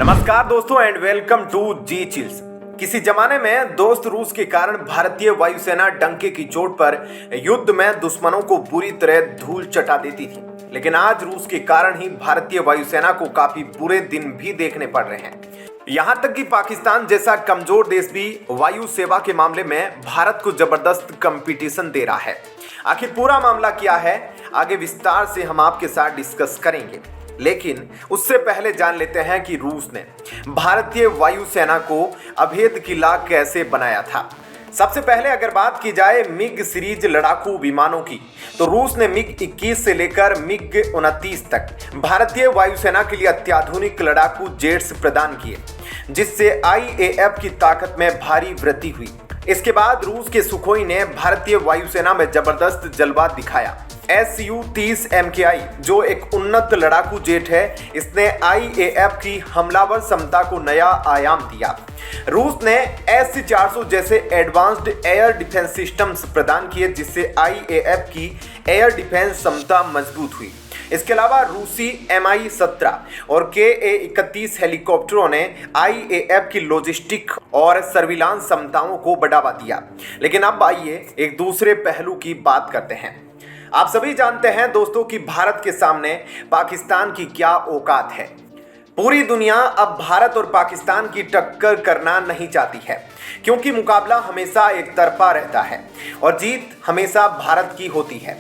नमस्कार दोस्तों and welcome to G Chills. किसी जमाने में दोस्त रूस के कारण भारतीय वायुसेना डंके की चोट पर युद्ध में दुश्मनों को बुरी तरह धूल चटा देती थी, लेकिन आज रूस के कारण ही भारतीय वायुसेना को काफी बुरे दिन भी देखने पड़ रहे हैं। यहाँ तक कि पाकिस्तान जैसा कमजोर देश भी वायु सेवा के मामले में भारत को जबरदस्त कंपटीशन दे रहा है। आखिर पूरा मामला क्या है, आगे विस्तार से हम आपके साथ डिस्कस करेंगे, लेकिन उससे पहले जान लेते हैं कि रूस ने भारतीय वायुसेना को अभेद किला कैसे बनाया था। सबसे पहले अगर बात की जाए मिग सीरीज लड़ाकू विमानों की, तो रूस ने मिग 21 से लेकर मिग 29 तक भारतीय वायुसेना के लिए अत्याधुनिक लड़ाकू जेट्स प्रदान किए, जिससे आईएएफ की ताकत में भारी वृद्धि हुई। इसके बाद रूस के सुखोई ने भारतीय वायुसेना में जबरदस्त जलवा दिखाया। Su-30 MKI जो एक उन्नत लड़ाकू जेट है, इसने आईएएफ की हमलावर क्षमता को नया आयाम दिया। रूस ने S-400 जैसे एडवांस्ड एयर डिफेंस सिस्टम्स प्रदान किए, जिससे आईएएफ की एयर डिफेंस क्षमता मजबूत हुई। इसके अलावा रूसी Mi-17 और Ka-31 हेलीकॉप्टरों ने आईएएफ की लॉजिस्टिक और सर्विलांस क्षमताओं को बढ़ावा दिया। लेकिन अब आइए एक दूसरे पहलू की बात करते हैं। आप सभी जानते हैं दोस्तों कि भारत के सामने पाकिस्तान की क्या औकात है। पूरी दुनिया अब भारत और पाकिस्तान की टक्कर करना नहीं चाहती है, क्योंकि मुकाबला हमेशा एक तरफा रहता है और जीत हमेशा भारत की होती है।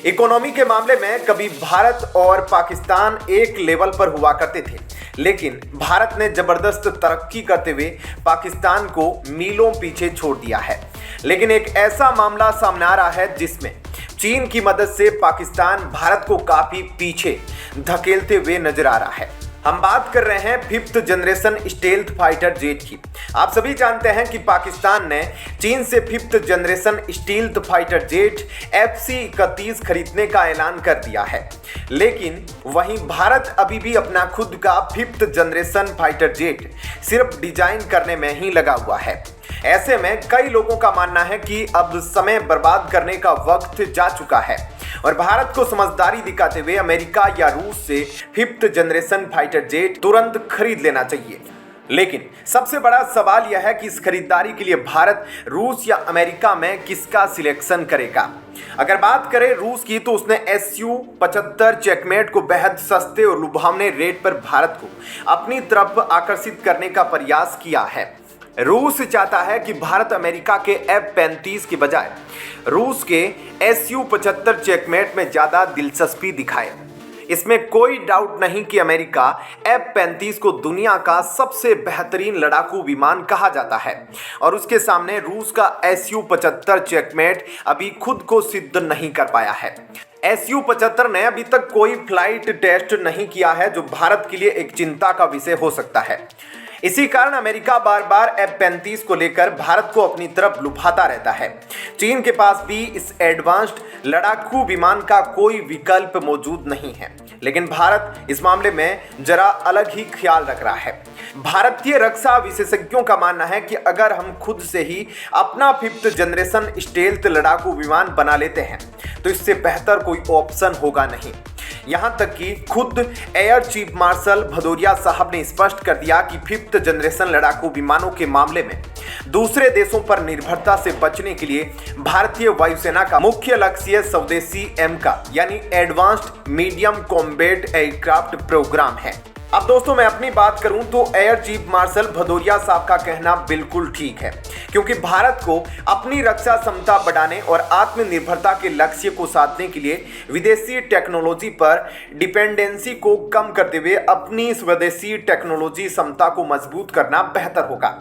इकोनॉमी के मामले में कभी भारत और पाकिस्तान एक लेवल पर हुआ करते थे, लेकिन भारत ने जबरदस्त तरक्की करते हुए पाकिस्तान को मीलों पीछे छोड़ दिया है। लेकिन एक ऐसा मामला सामने आ रहा है जिसमें चीन की मदद से पाकिस्तान भारत को काफी पीछे धकेलते हुए नजर आ रहा है। हम बात कर रहे हैं 5th generation stealth fighter jet की। आप सभी जानते हैं कि पाकिस्तान ने चीन से 5th generation stealth fighter jet FC-31 खरीदने का ऐलान कर दिया है, लेकिन वहीं भारत अभी भी अपना खुद का 5th जनरेशन फाइटर जेट सिर्फ डिजाइन करने में ही लगा हुआ है। ऐसे में कई लोगों का मानना है कि अब समय बर्बाद करने का वक्त जा चुका है और भारत को समझदारी दिखाते हुए अमेरिका या रूस से 5th जनरेशन फाइटर जेट तुरंत खरीद लेना चाहिए। लेकिन सबसे बड़ा सवाल यह है कि इस खरीदारी के लिए भारत रूस या अमेरिका में किसका सिलेक्शन करेगा। अगर बात करें रूस की, तो उसने Su-75 चेकमेट को बेहद सस्ते और लुभावने रेट पर भारत को अपनी तरफ आकर्षित करने का प्रयास किया है। रूस चाहता है कि भारत अमेरिका के F-35 के बजाय रूस के Su-75 चेकमेट में ज़्यादा दिलचस्पी दिखाए। इसमें कोई डाउट नहीं कि अमेरिका F-35 को दुनिया का सबसे बेहतरीन लड़ाकू विमान कहा जाता है और उसके सामने रूस का Su-75 चेकमेट अभी खुद को सिद्ध नहीं कर पाया है। Su-75 ने अभी तक कोई फ्लाइट टेस्ट नहीं किया है, जो भारत के लिए एक चिंता का विषय हो सकता है। इसी कारण अमेरिका बार बार F-35 को लेकर भारत को अपनी तरफ लुभाता रहता है। चीन के पास भी इस एडवांस्ड लड़ाकू विमान का कोई विकल्प मौजूद नहीं है, लेकिन भारत इस मामले में जरा अलग ही ख्याल रख रहा है। भारतीय रक्षा विशेषज्ञों का मानना है कि अगर हम खुद से ही अपना 5th जनरेशन स्टेल्थ लड़ाकू विमान बना लेते हैं, तो इससे बेहतर कोई ऑप्शन होगा नहीं। यहाँ तक कि खुद एयर चीफ मार्शल भदौरिया साहब ने स्पष्ट कर दिया कि 5th जनरेशन लड़ाकू विमानों के मामले में दूसरे देशों पर निर्भरता से बचने के लिए भारतीय वायुसेना का मुख्य लक्ष्य स्वदेशी एमका यानी advanced medium combat aircraft program है। अब दोस्तों मैं अपनी बात करूं तो एयर चीफ मार्शल भदौरिया साहब का कहना बिल्कुल ठीक है, क्योंकि भारत को अपनी रक्षा क्षमता बढ़ाने और आत्मनिर्भरता के लक्ष्य को साधने के लिए विदेशी टेक्नोलॉजी पर डिपेंडेंसी को कम करते हुए अपनी स्वदेशी टेक्नोलॉजी क्षमता को मजबूत करना बेहतर होगा।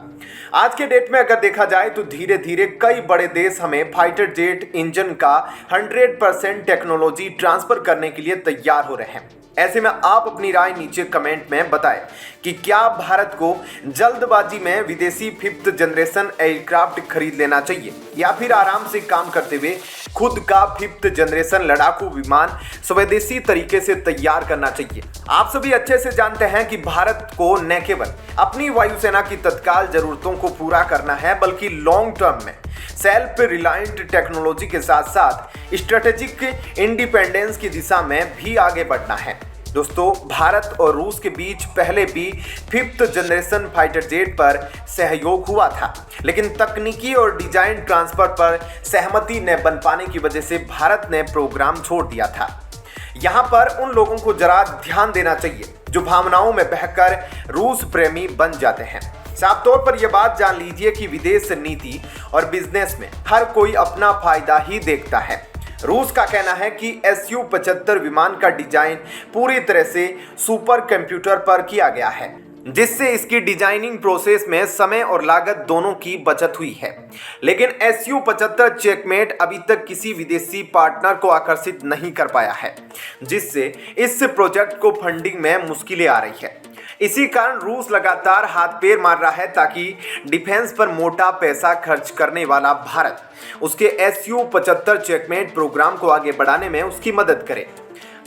आज के डेट में अगर देखा जाए तो धीरे धीरे कई बड़े देश हमें फाइटर जेट इंजन का 100% टेक्नोलॉजी ट्रांसफर करने के लिए तैयार हो रहे हैं। ऐसे में आप अपनी राय नीचे कमेंट में बताएं कि क्या भारत को जल्दबाजी में विदेशी 5th जनरेशन एयरक्राफ्ट खरीद लेना चाहिए या फिर आराम से काम करते हुए खुद का 5th जनरेशन लड़ाकू विमान स्वदेशी तरीके से तैयार करना चाहिए। आप सभी अच्छे से जानते हैं कि भारत को न केवल अपनी वायुसेना की तत्काल जरूरतों को पूरा करना है, बल्कि लॉन्ग टर्म में सेल्फ रिलायंट टेक्नोलॉजी के साथ साथ स्ट्रेटेजिक इंडिपेंडेंस की दिशा में भी आगे बढ़ना है। दोस्तों, भारत और रूस के बीच पहले भी 5th जनरेशन फाइटर जेट पर सहयोग हुआ था, लेकिन तकनीकी और डिजाइन ट्रांसफर पर सहमति न बन पाने की वजह से भारत ने प्रोग्राम छोड़ दिया था। यहाँ पर उन लोगों को जरा ध्यान देना चाहिए जो भावनाओं में बहकर रूस प्रेमी बन जाते हैं। साफ तौर पर यह बात जान लीजिए कि विदेश नीति और बिजनेस में हर कोई अपना फायदा ही देखता है। रूस का कहना है कि Su-75 विमान का डिजाइन पूरी तरह से सुपर कंप्यूटर पर किया गया है, जिससे इसकी डिजाइनिंग प्रोसेस में समय और लागत दोनों की बचत हुई है। लेकिन Su-75 चेकमेट अभी तक किसी विदेशी पार्टनर को आकर्षित नहीं कर पाया है, जिससे इस प्रोजेक्ट को फंडिंग में मुश्किलें आ रही है। इसी कारण रूस लगातार हाथ पैर मार रहा है ताकि डिफेंस पर मोटा पैसा खर्च करने वाला भारत उसके Su-75 चेकमेट प्रोग्राम को आगे बढ़ाने में उसकी मदद करे।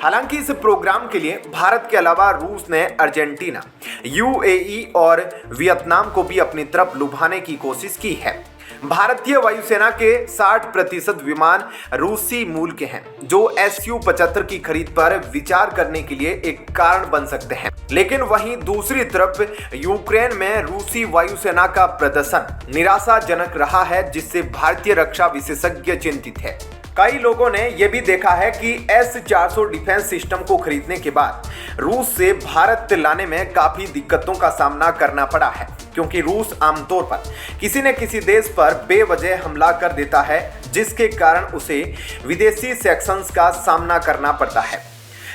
हालांकि इस प्रोग्राम के लिए भारत के अलावा रूस ने अर्जेंटीना, UAE और वियतनाम को भी अपनी तरफ लुभाने की कोशिश की है। भारतीय वायुसेना के 60% विमान रूसी मूल के हैं, जो Su-75 की खरीद पर विचार करने के लिए एक कारण बन सकते हैं। लेकिन वहीं दूसरी तरफ यूक्रेन में रूसी वायुसेना का प्रदर्शन निराशाजनक रहा है, जिससे भारतीय रक्षा विशेषज्ञ चिंतित है। कई लोगों ने यह भी देखा है कि S-400 डिफेंस सिस्टम को खरीदने के बाद रूस से भारत लाने में काफी दिक्कतों का सामना करना पड़ा है, क्योंकि रूस आमतौर पर किसी न किसी देश पर बेवजह हमला कर देता है, जिसके कारण उसे विदेशी सैंक्शंस का सामना करना पड़ता है।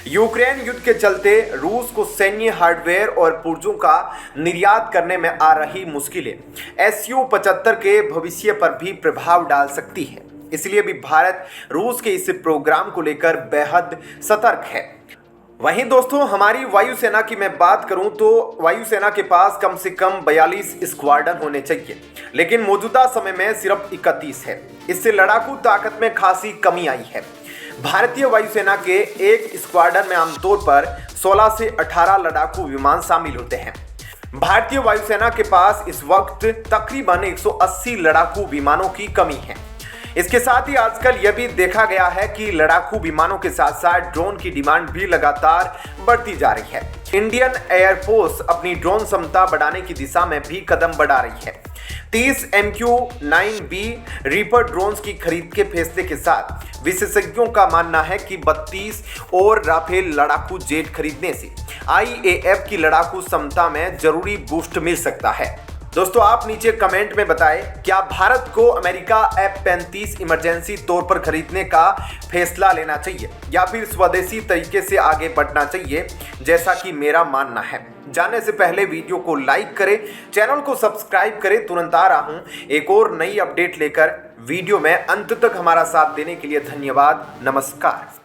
यूक्रेन युद्ध के चलते रूस को सैन्य हार्डवेयर और पुर्जों का निर्यात करने में आ रही मुश्किलें Su-75 के भविष्य पर भी प्रभाव डाल सकती है। इसलिए भी भारत रूस के इस प्रोग्राम को लेकर बेहद सतर्क है। वहीं दोस्तों, हमारी वायुसेना की मैं बात करूं तो वायुसेना के पास कम से कम 42 स्क्वाड्रन होने चाहिए, लेकिन मौजूदा समय में सिर्फ 31 है। इससे लड़ाकू ताकत में खासी कमी आई है। भारतीय वायुसेना के एक स्क्वाड्रन में आमतौर पर 16 से 18 लड़ाकू विमान शामिल होते हैं। भारतीय वायुसेना के पास इस वक्त तकरीबन 180 लड़ाकू विमानों की कमी है। इसके साथ ही आजकल यह भी देखा गया है कि लड़ाकू विमानों के साथ साथ ड्रोन की डिमांड भी लगातार बढ़ती जा रही है। इंडियन एयरफोर्स अपनी ड्रोन क्षमता बढ़ाने की दिशा में भी कदम बढ़ा रही है। 30 MQ-9B रीपर ड्रोन्स की खरीद के फैसले के साथ विशेषज्ञों का मानना है कि 32 और राफेल लड़ाकू जेट खरीदने से IAF की लड़ाकू क्षमता में जरूरी बूस्ट मिल सकता है। दोस्तों, आप नीचे कमेंट में बताएं, क्या भारत को अमेरिका F-35 इमरजेंसी तौर पर खरीदने का फैसला लेना चाहिए या फिर स्वदेशी तरीके से आगे बढ़ना चाहिए, जैसा कि मेरा मानना है। जानने से पहले वीडियो को लाइक करें, चैनल को सब्सक्राइब करें। तुरंत आ रहा हूं एक और नई अपडेट लेकर। वीडियो में अंत तक हमारा साथ देने के लिए धन्यवाद। नमस्कार।